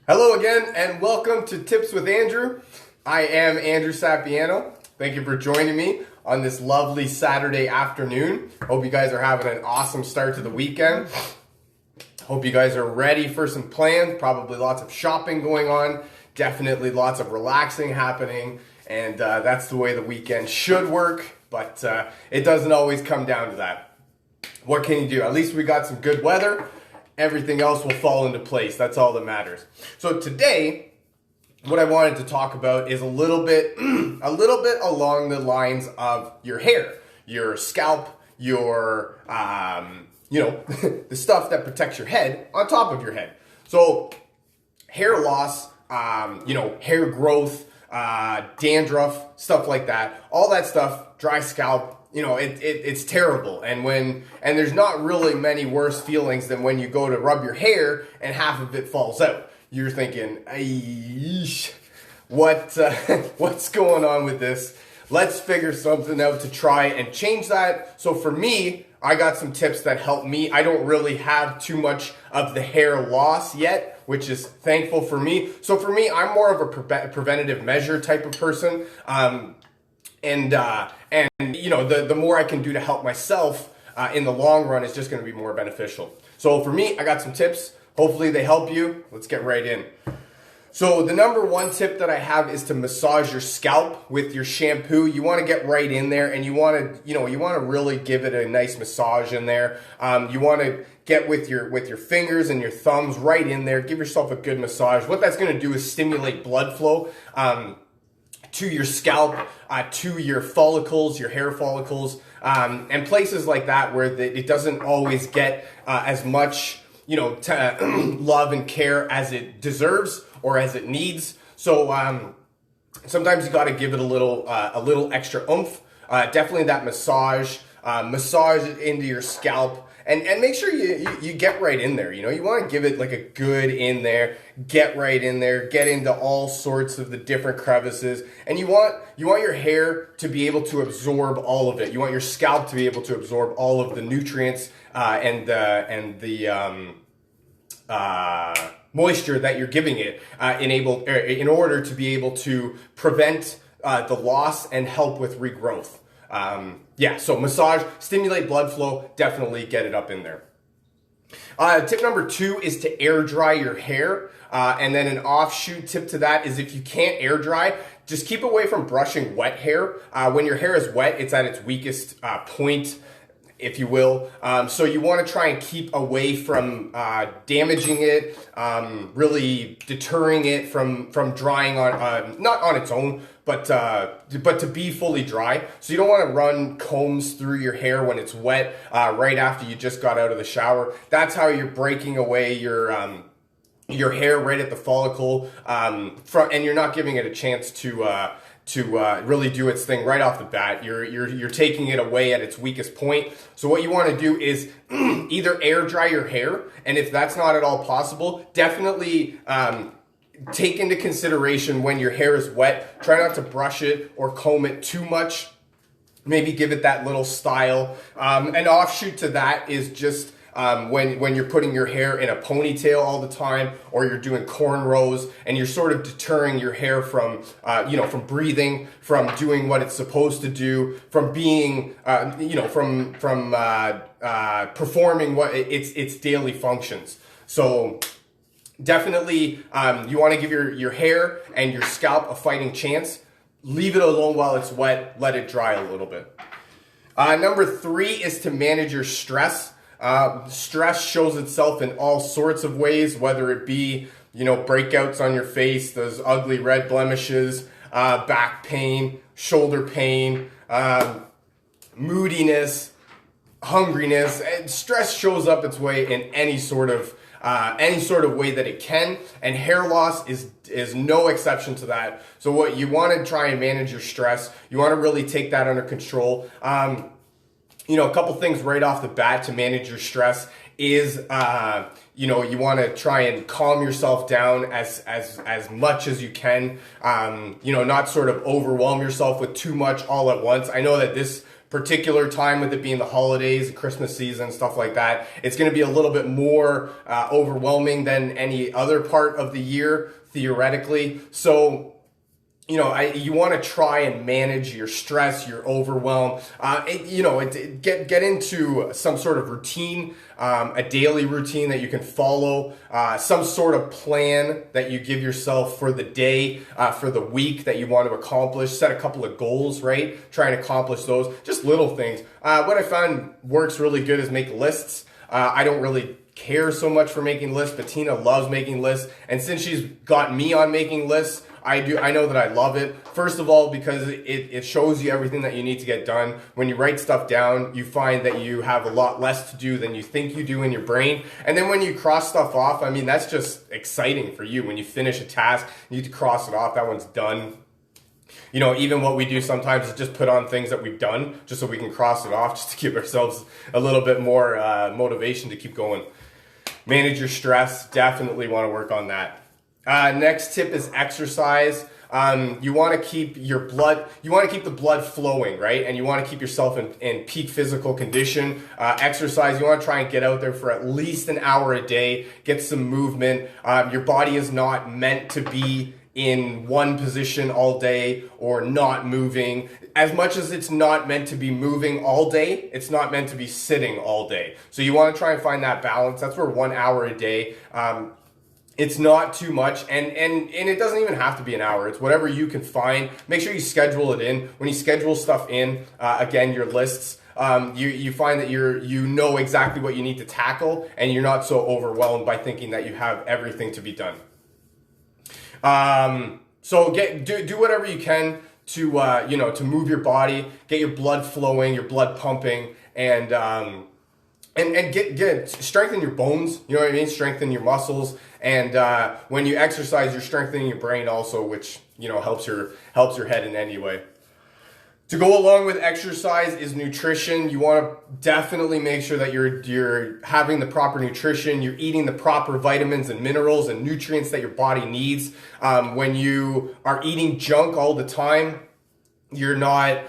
Hello again, and welcome to Tips with Andrew. I am Andrew Sapiano. Thank you for joining me on this lovely Saturday afternoon. Hope you guys are having an awesome start to the weekend. Hope you guys are ready for some plans. Probably lots of shopping going on. Definitely lots of relaxing happening. And that's the way the weekend should work. But it doesn't always come down to that. What can you do? At least we got some good weather. Everything else will fall into place. That's all that matters. So today, what I wanted to talk about is a little bit along the lines of your hair, your scalp, your, the stuff that protects your head on top of your head. So hair loss, hair growth, dandruff, stuff like that, all that stuff, dry scalp, it's terrible. And there's not really many worse feelings than when you go to rub your hair and half of it falls out. You're thinking, what's going on with this? Let's figure something out to try and change that. So for me, I got some tips that help me. I don't really have too much of the hair loss yet, which is thankful for me. So for me, I'm more of a preventative measure type of person. The more I can do to help myself in the long run is just going to be more beneficial. So for me, I got some tips. Hopefully they help you. Let's get right in. So the number one tip that I have is to massage your scalp with your shampoo. You want to get right in there, and you want to really give it a nice massage in there. You want to get with your fingers and your thumbs right in there. Give yourself a good massage. What that's going to do is stimulate blood flow to your scalp, to your follicles, your hair follicles, and places like that where it doesn't always get as much love and care as it deserves or as it needs. So sometimes you got to give it a little extra oomph. Definitely that massage it into your scalp, and make sure you get right in there. You want to give it like a good in there, get right in there, get into all sorts of the different crevices, and you want your hair to be able to absorb all of it. You want your scalp to be able to absorb all of the nutrients and the moisture that you're giving it in order to be able to prevent the loss and help with regrowth. So massage, stimulate blood flow, definitely get it up in there. Tip number 2 is to air dry your hair. And then an offshoot tip to that is if you can't air dry, just keep away from brushing wet hair. When your hair is wet, it's at its weakest point, if you will. So you want to try and keep away from damaging it, really deterring it from drying on, not on its own, but to be fully dry. So you don't want to run combs through your hair when it's wet right after you just got out of the shower. That's how you're breaking away your hair right at the follicle, and you're not giving it a chance to really do its thing right off the bat. You're taking it away at its weakest point. So what you want to do is either air dry your hair, and if that's not at all possible, definitely take into consideration when your hair is wet, try not to brush it or comb it too much. Maybe give it that little style. An offshoot to that is just when you're putting your hair in a ponytail all the time, or you're doing cornrows, and you're sort of deterring your hair from breathing, from doing what it's supposed to do, from being, from performing what its daily functions. So definitely, you want to give your hair and your scalp a fighting chance. Leave it alone while it's wet. Let it dry a little bit. Number 3 is to manage your stress. Stress shows itself in all sorts of ways, whether it be, breakouts on your face, those ugly red blemishes, back pain, shoulder pain, moodiness, hungriness. And stress shows up its way in any sort of way that it can, and hair loss is no exception to that. So what you want to try and manage your stress, you want to really take that under control. A couple things right off the bat to manage your stress is, you want to try and calm yourself down as much as you can. Not sort of overwhelm yourself with too much all at once. I know that this particular time, with it being the holidays, Christmas season, stuff like that, it's going to be a little bit more overwhelming than any other part of the year, theoretically. So, you know, you want to try and manage your stress, your overwhelm, get into some sort of routine, a daily routine that you can follow, some sort of plan that you give yourself for the day, for the week that you want to accomplish. Set a couple of goals, right? Try and accomplish those, just little things. What I found works really good is make lists. I don't really care so much for making lists, but Tina loves making lists. And since she's got me on making lists, I know that I love it. First of all, because it shows you everything that you need to get done. When you write stuff down, you find that you have a lot less to do than you think you do in your brain. And then when you cross stuff off, I mean, that's just exciting for you. When you finish a task, you need to cross it off. That one's done. You know, even what we do sometimes is just put on things that we've done just so we can cross it off, just to give ourselves a little bit more motivation to keep going. Manage your stress. Definitely want to work on that. Next tip is exercise. You want to keep the blood flowing, right? And you want to keep yourself in peak physical condition. Exercise, you want to try and get out there for at least an hour a day, get some movement. Your body is not meant to be in one position all day or not moving. As much as it's not meant to be moving all day, it's not meant to be sitting all day. So you want to try and find that balance. That's where 1 hour a day, it's not too much, and it doesn't even have to be an hour. It's whatever you can find. Make sure you schedule it in. When you schedule stuff in, again, your lists, you find that you know exactly what you need to tackle, and you're not so overwhelmed by thinking that you have everything to be done. So do whatever you can to move your body, get your blood flowing, your blood pumping, and get strengthen your bones. You know what I mean? Strengthen your muscles, and when you exercise, you're strengthening your brain also, which helps your head in any way. To go along with exercise is nutrition. You want to definitely make sure that you're having the proper nutrition. You're eating the proper vitamins and minerals and nutrients that your body needs. When you are eating junk all the time, you're not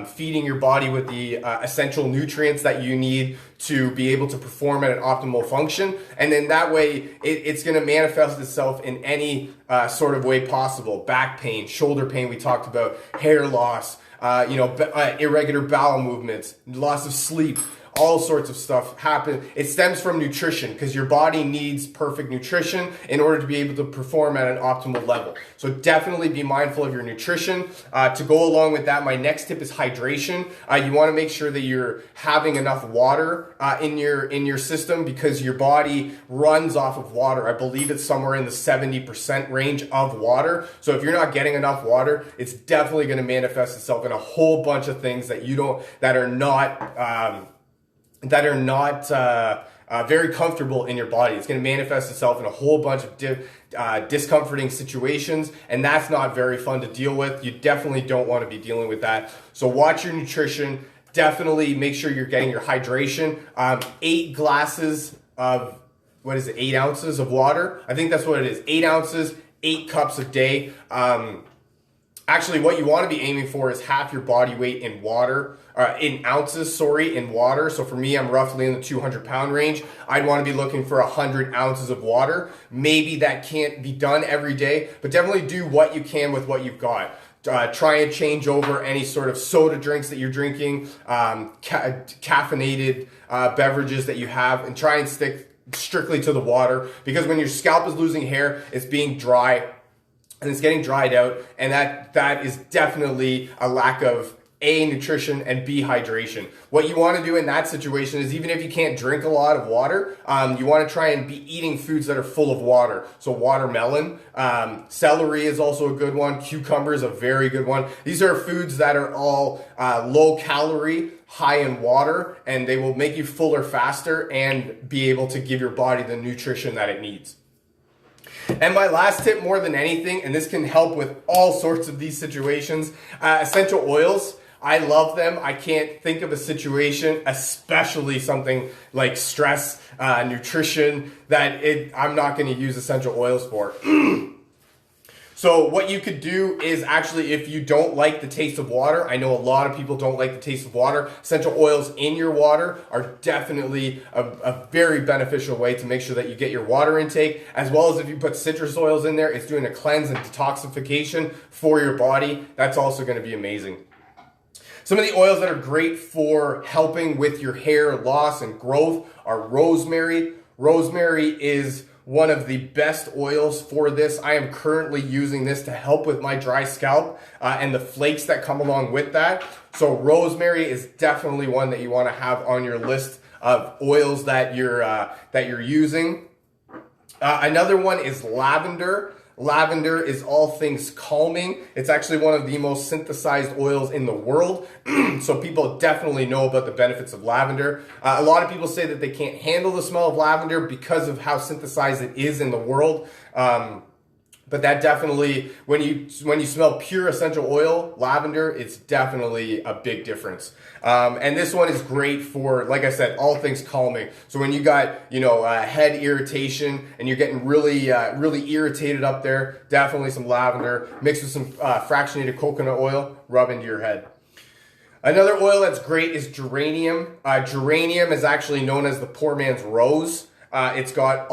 feeding your body with the essential nutrients that you need to be able to perform at an optimal function, and then that way it's going to manifest itself in any sort of way possible. Back pain, shoulder pain, we talked about, hair loss, irregular bowel movements, loss of sleep. All sorts of stuff happen. It stems from nutrition, because your body needs perfect nutrition in order to be able to perform at an optimal level. So definitely be mindful of your nutrition. To go along with that, my next tip is hydration. You want to make sure that you're having enough water in your system, because your body runs off of water. I believe it's somewhere in the 70% range of water. So if you're not getting enough water, it's definitely going to manifest itself in a whole bunch of things that are not very comfortable in your body. It's going to manifest itself in a whole bunch of discomforting situations, and that's not very fun to deal with. You definitely don't want to be dealing with that. So watch your nutrition. Definitely make sure you're getting your hydration. 8 glasses of, 8 ounces of water? I think that's what it is. 8 ounces, 8 cups a day. Actually, what you want to be aiming for is half your body weight in water, in ounces, in water. So for me, I'm roughly in the 200-pound range. I'd want to be looking for 100 ounces of water. Maybe that can't be done every day, but definitely do what you can with what you've got. Try and change over any sort of soda drinks that you're drinking, caffeinated beverages that you have, and try and stick strictly to the water, because when your scalp is losing hair, it's being dry, and it's getting dried out, and that is definitely a lack of A, nutrition, and B, hydration. What you want to do in that situation is, even if you can't drink a lot of water, you want to try and be eating foods that are full of water. So watermelon, celery is also a good one. Cucumber is a very good one. These are foods that are all low calorie, high in water, and they will make you fuller faster and be able to give your body the nutrition that it needs. And my last tip, more than anything, and this can help with all sorts of these situations, essential oils. I love them. I can't think of a situation, especially something like stress, nutrition, that I'm not going to use essential oils for. So what you could do is actually, if you don't like the taste of water, I know a lot of people don't like the taste of water, essential oils in your water are definitely a very beneficial way to make sure that you get your water intake, as well as if you put citrus oils in there, it's doing a cleanse and detoxification for your body. That's also going to be amazing. Some of the oils that are great for helping with your hair loss and growth are rosemary. Rosemary is one of the best oils for this. I am currently using this to help with my dry scalp and the flakes that come along with that. So rosemary is definitely one that you want to have on your list of oils that you're using. Another one is lavender. Lavender is all things calming. It's actually one of the most synthesized oils in the world. So people definitely know about the benefits of lavender. A lot of people say that they can't handle the smell of lavender because of how synthesized it is in the world. But that definitely, when you smell pure essential oil, lavender, it's definitely a big difference. And this one is great for, like I said, all things calming. So when you got, head irritation and you're getting really irritated up there, definitely some lavender mixed with some fractionated coconut oil, rub into your head. Another oil that's great is geranium. Geranium is actually known as the poor man's rose. It's got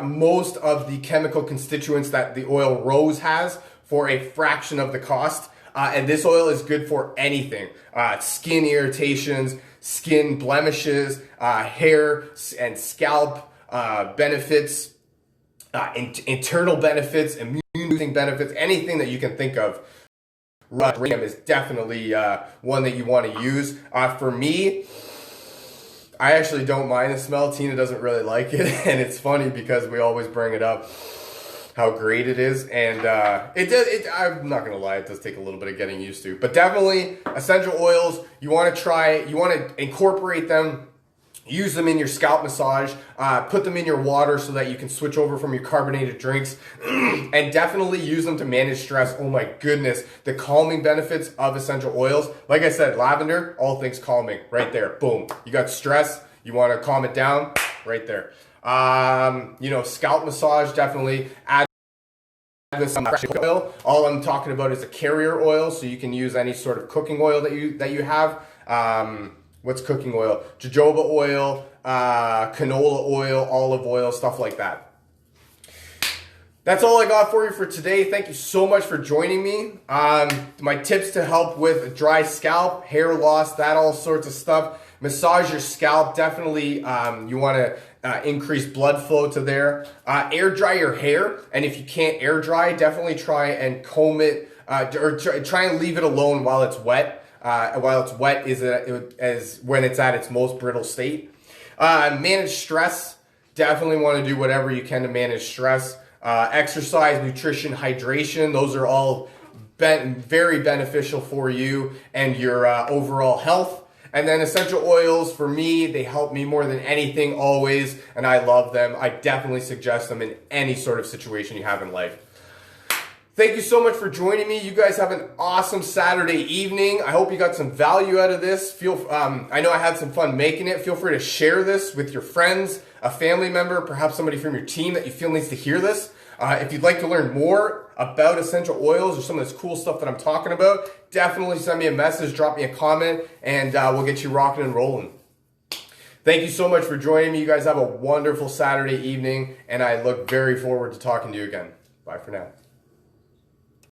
most of the chemical constituents that the oil rose has for a fraction of the cost. And this oil is good for anything. Skin irritations, skin blemishes, hair and scalp benefits, internal benefits, immune benefits, anything that you can think of. Geranium is definitely one that you want to use. For me, I actually don't mind the smell. Tina doesn't really like it, and it's funny because we always bring it up how great it is, and I'm not gonna lie, it does take a little bit of getting used to. But definitely, essential oils, you want to incorporate them. Use them in your scalp massage, put them in your water so that you can switch over from your carbonated drinks, and definitely use them to manage stress. Oh my goodness, the calming benefits of essential oils. Like I said, lavender, all things calming, right there, boom. You got stress, you want to calm it down, right there. Scalp massage, definitely add with some oil. All I'm talking about is a carrier oil, so you can use any sort of cooking oil that you have. What's cooking oil? Jojoba oil, canola oil, olive oil, stuff like that. That's all I got for you for today. Thank you so much for joining me. My tips to help with dry scalp, hair loss, that all sorts of stuff. Massage your scalp. Definitely you want to increase blood flow to there. Air dry your hair. And if you can't air dry, definitely try and comb it or try and leave it alone while it's wet. While it's wet is when it's at its most brittle state. Manage stress. Definitely want to do whatever you can to manage stress. Exercise, nutrition, hydration. Those are all very beneficial for you and your overall health. And then essential oils, for me, they help me more than anything always, and I love them. I definitely suggest them in any sort of situation you have in life. Thank you so much for joining me. You guys have an awesome Saturday evening. I hope you got some value out of this. I know I had some fun making it. Feel free to share this with your friends, a family member, perhaps somebody from your team that you feel needs to hear this. If you'd like to learn more about essential oils or some of this cool stuff that I'm talking about, definitely send me a message, drop me a comment, and we'll get you rocking and rolling. Thank you so much for joining me. You guys have a wonderful Saturday evening, and I look very forward to talking to you again. Bye for now.